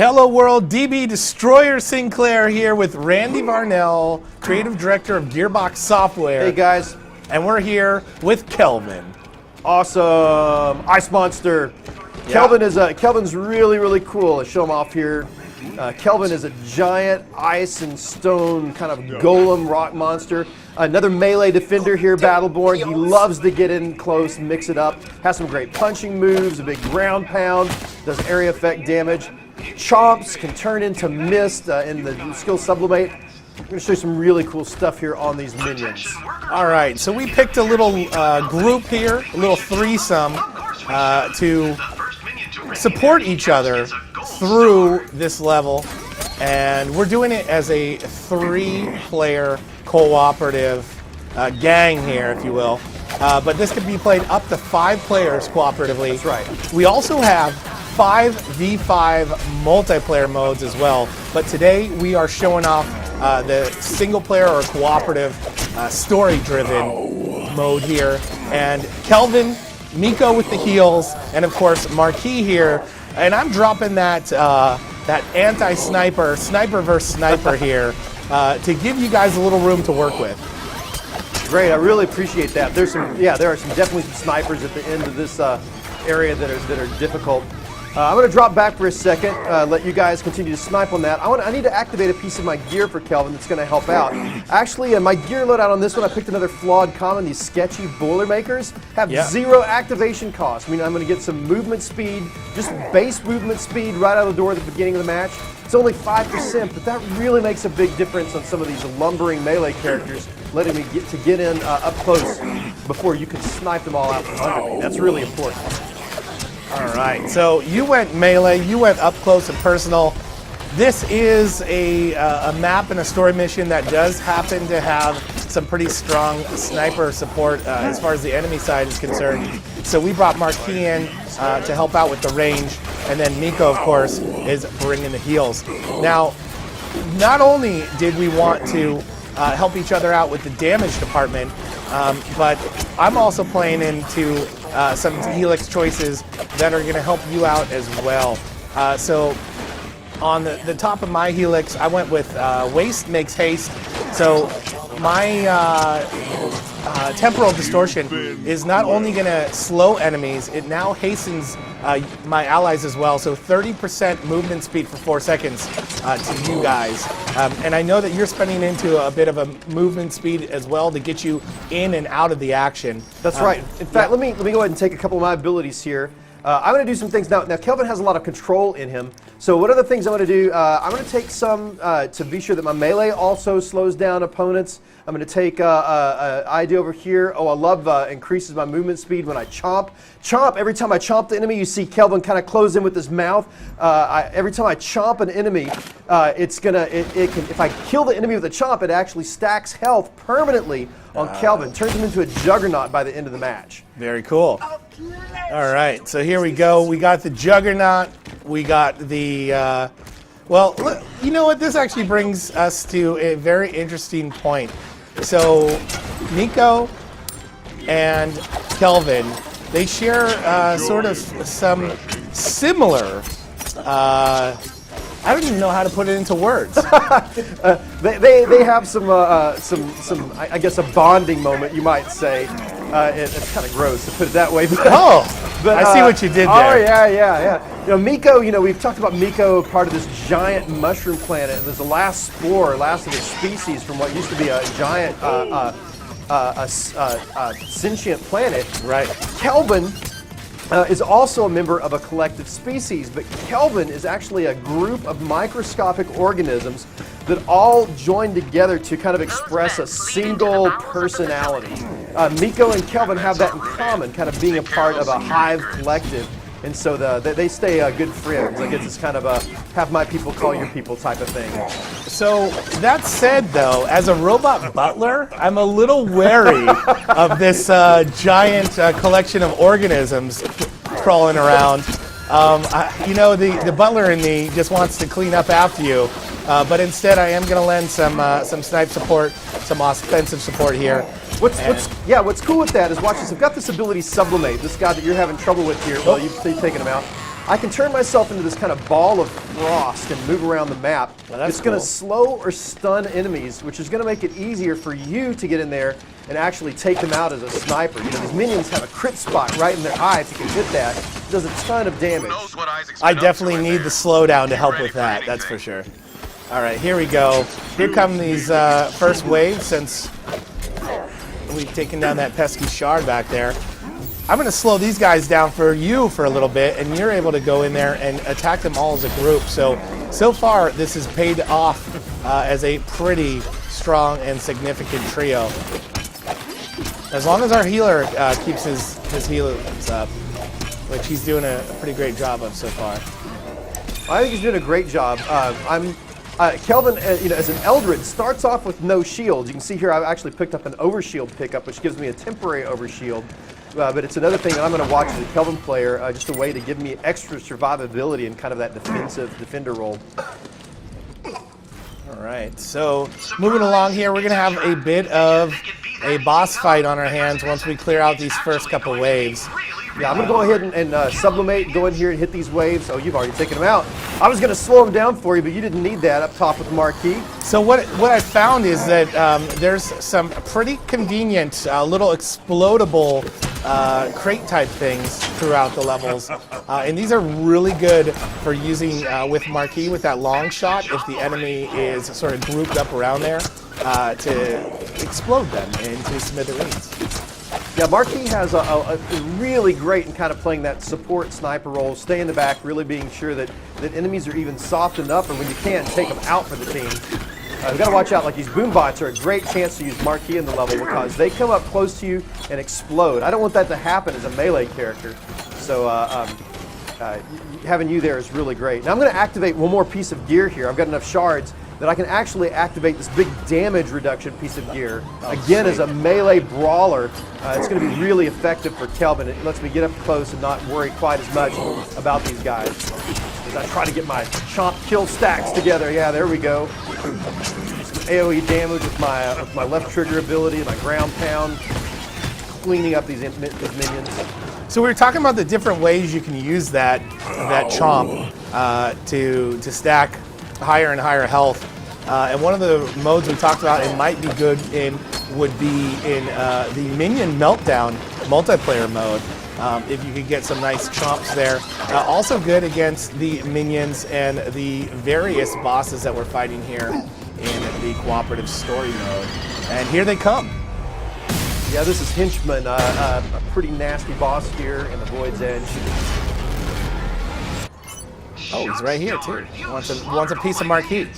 Hello world, DB Destroyer Sinclair here with Randy Varnell, Creative Director of Gearbox Software. Hey guys. And we're here with Kelvin. Awesome. Ice Monster. Yeah. Kelvin's really cool. Let's show him off here. Kelvin is a giant ice and stone kind of golem rock monster. Another melee defender here, Battleborn. He loves to get in close, mix it up. Has some great punching moves, a big ground pound, does area effect damage. Chomps can turn into mist in the skill sublimate. I'm going to show you some really cool stuff here on these minions. All right, so we picked a little group here, a little threesome to support each other through this level. And we're doing it as a 3-player cooperative gang here, if you will. But this can be played up to 5 players cooperatively. That's right. We also have 5v5 multiplayer modes as well, but today we are showing off the single player or cooperative story-driven mode here. And Kelvin, Miko with the heals, and of course Marquis here. And I'm dropping that that anti-sniper, sniper versus sniper here to give you guys a little room to work with. Great, I really appreciate that. There are definitely some snipers at the end of this area that are difficult. I'm going to drop back for a second, let you guys continue to snipe on that. I need to activate a piece of my gear for Kelvin that's going to help out. Actually, my gear loadout on this one, I picked another flawed common. These sketchy Boilermakers have 0 activation cost. I mean, I'm going to get some movement speed, just base movement speed right out of the door at the beginning of the match. It's only 5%, but that really makes a big difference on some of these lumbering melee characters, letting me get in up close before you can snipe them all out from under me. That's really important. All right, so you went melee, you went up close and personal. This is a map and a story mission that does happen to have some pretty strong sniper support as far as the enemy side is concerned. So we brought Marquis in to help out with the range, and then Miko, of course, is bringing the heals. Now, not only did we want to help each other out with the damage department, but I'm also playing into some Helix choices that are going to help you out as well. So on the top of my Helix, I went with Waste Makes Haste. So my temporal distortion is not only going to slow enemies, it now hastens my allies as well. So 30% movement speed for 4 seconds to you guys. And I know that you're spending into a bit of a movement speed as well to get you in and out of the action. That's right. In fact, let me go ahead and take a couple of my abilities here. I'm going to do some things now. Now, Kelvin has a lot of control in him. So what are the things I'm going to do? I'm going to take some to be sure that my melee also slows down opponents. I'm going to take ID over here. Oh, I love increases my movement speed when I chomp. Chomp, every time I chomp the enemy, you see Kelvin kind of close in with his mouth. Every time I chomp an enemy, if I kill the enemy with a chomp, it actually stacks health permanently on Kelvin. Turns him into a juggernaut by the end of the match. Very cool. All right, so here we go. We got the Juggernaut. We got the, well, look, you know what? This actually brings us to a very interesting point. So Miko and Kelvin, they share sort of some similar, I don't even know how to put it into words. They have some I guess a bonding moment, you might say. It's kind of gross to put it that way. But, I see what you did there. Oh yeah. You know, Miko. You know, we've talked about Miko, part of this giant mushroom planet. There's the last of its species from what used to be a giant sentient planet. Right. Kelvin is also a member of a collective species, but Kelvin is actually a group of microscopic organisms that all join together to kind of express a single personality. Miko and Kelvin have that in common, kind of being a part of a hive collective, and so they stay good friends. I guess it's kind of a have my people call your people type of thing. So that said, though, as a robot butler, I'm a little wary of this giant collection of organisms crawling around. You know, the butler in me just wants to clean up after you, but instead I am going to lend some snipe support, some offensive support here. What's cool with that is, watch this. I've got this ability Sublimate, this guy that you're having trouble with here. Well, you've taken him out. I can turn myself into this kind of ball of frost and move around the map. Well, that's it's going to cool. slow or stun enemies, which is going to make it easier for you to get in there and actually take them out as a sniper. You know, these minions have a crit spot right in their eye. If you can hit that, it does a ton of damage. I definitely need the slowdown to help with that, that's for sure. All right, here we go. Here come these first waves since we've taken down that pesky shard back there. I'm going to slow these guys down for you for a little bit, and you're able to go in there and attack them all as a group. So far, this has paid off as a pretty strong and significant trio. As long as our healer keeps his healers up, which he's doing a pretty great job of so far. I think he's doing a great job. Kelvin, you know, as an Eldrid, starts off with no shields. You can see here I've actually picked up an overshield pickup, which gives me a temporary overshield. But it's another thing that I'm going to watch as a Kelvin player, just a way to give me extra survivability and kind of that defender role. All right, so moving along here, we're going to have a bit of a boss fight on our hands once we clear out these first couple waves. Yeah, I'm going to go ahead and sublimate, go in here and hit these waves. Oh, you've already taken them out. I was going to slow them down for you, but you didn't need that up top with the marquee. So what I found is that there's some pretty convenient little explodable crate type things throughout the levels, and these are really good for using with marquee with that long shot if the enemy is sort of grouped up around there to explode them into smithereens. Yeah, Marquis has a really great in kind of playing that support sniper role, stay in the back, really being sure that enemies are even soft enough, or when you can't, take them out for the team. You've got to watch out, like these boom bots are a great chance to use Marquis in the level because they come up close to you and explode. I don't want that to happen as a melee character, so having you there is really great. Now I'm going to activate one more piece of gear here. I've got enough shards that I can actually activate this big damage reduction piece of gear. Again, as a melee brawler, it's going to be really effective for Kelvin. It lets me get up close and not worry quite as much about these guys. As I try to get my chomp kill stacks together. Yeah, there we go. Some AoE damage with my left trigger ability, my ground pound, cleaning up these minions. So we were talking about the different ways you can use that chomp to stack higher and higher health. And one of the modes we talked about it might be good in would be in the Minion Meltdown multiplayer mode. If you could get some nice chomps there. Also good against the minions and the various bosses that we're fighting here in the cooperative story mode. And here they come. Yeah, this is Henchman, a pretty nasty boss here in the Void's Edge. Oh, he's right here too. Wants a piece of marquee.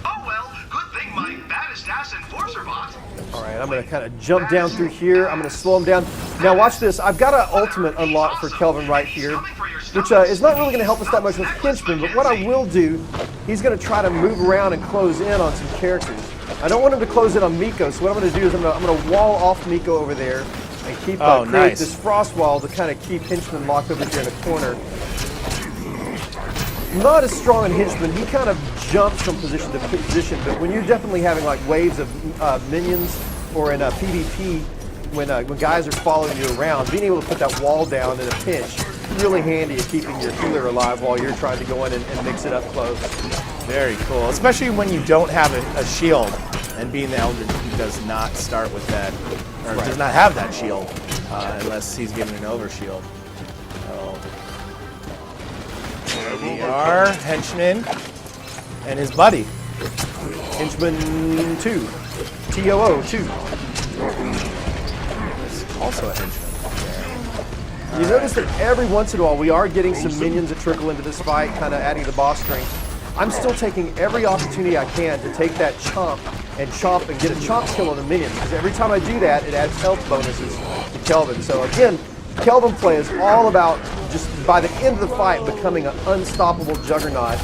Oh well, good thing my baddest ass enforcer bot. All right, I'm going to kind of jump down through here. I'm going to slow him down. Now watch this. I've got an ultimate unlocked for Kelvin right here, which is not really going to help us that much with Henchman, but what I will do, he's going to try to move around and close in on some characters. I don't want him to close in on Miko, so what I'm going to do is I'm going to wall off Miko over there and keep create this frost wall to kind of keep Henchman locked over here in the corner. Not as strong in Henchman. He kind of jumps from position to position, but when you're definitely having like waves of minions or in a PvP, when guys are following you around, being able to put that wall down in a pinch, really handy at keeping your healer alive while you're trying to go in and mix it up close. Very cool, especially when you don't have a shield, and being the Eldrid, he does not start with that, or does not have that shield, unless he's given an overshield. There we are, Henchman and his buddy. Henchman 2, TOO 2. There's also a henchman. You notice that every once in a while we are getting some minions that trickle into this fight, kind of adding to the boss strength. I'm still taking every opportunity I can to take that chomp and get a chomp kill on the minions, because every time I do that, it adds health bonuses to Kelvin. So again, Kelvin play is all about just by the end of the fight becoming an unstoppable juggernaut.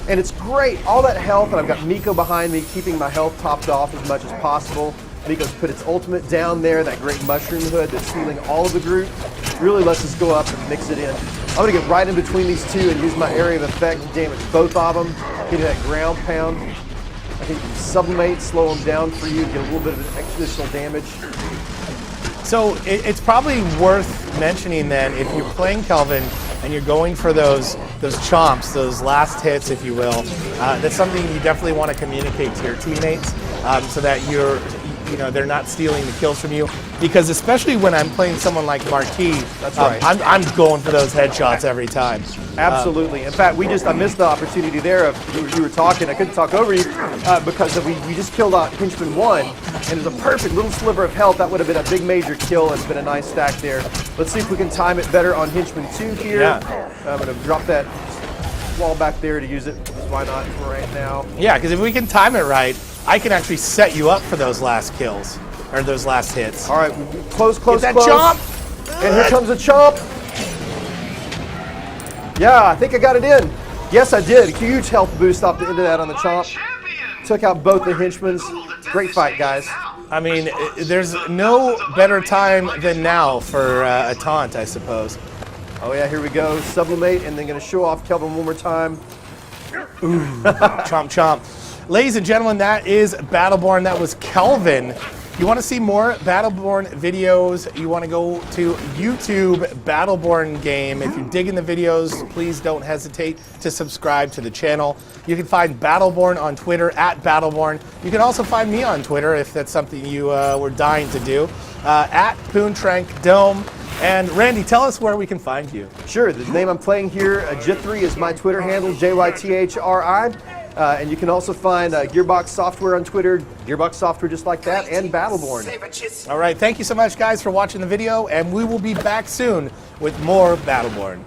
And it's great, all that health, and I've got Miko behind me keeping my health topped off as much as possible. Miko's put its ultimate down there, that great mushroom hood that's healing all of the group. Really lets us go up and mix it in. I'm going to get right in between these two and use my area of effect to damage both of them, getting that ground pound. I think you can sublimate, slow them down for you, get a little bit of additional damage. So it's probably worth mentioning then, if you're playing Kelvin and you're going for those chomps, those last hits, if you will, that's something you definitely want to communicate to your teammates so that they're not stealing the kills from you. Because especially when I'm playing someone like Marquis, that's right. I'm going for those headshots every time. Absolutely. In fact, I missed the opportunity there of you were talking. I couldn't talk over you because we just killed out Henchman 1, and it was a perfect little sliver of health. That would have been a big major kill. It's been a nice stack there. Let's see if we can time it better on Henchman 2 here. Yeah. I'm going to drop that wall back there to use it. Why not for right now? Yeah, because if we can time it right, I can actually set you up for those last kills, or those last hits. All right, close. Get that close. chomp! And here comes a chomp. Yeah, I think I got it in. Yes, I did. Huge health boost off the end of that on the chomp. Took out both the henchmen's. Great fight, guys. I mean, there's no better time than now for a taunt, I suppose. Oh yeah, here we go. Sublimate, and then going to show off Kelvin one more time. Ooh, chomp, chomp. Ladies and gentlemen, that is Battleborn. That was Kelvin. You want to see more Battleborn videos, you want to go to YouTube Battleborn Game. If you're digging the videos, please don't hesitate to subscribe to the channel. You can find Battleborn on Twitter at Battleborn. You can also find me on Twitter if that's something you were dying to do, at Poontrank Dome. And Randy, tell us where we can find you. Sure, the name I'm playing here, Jithri, is my Twitter handle, JYTHRI. And you can also find Gearbox Software on Twitter, Gearbox Software just like that, and Battleborn. All right, thank you so much, guys, for watching the video, and we will be back soon with more Battleborn.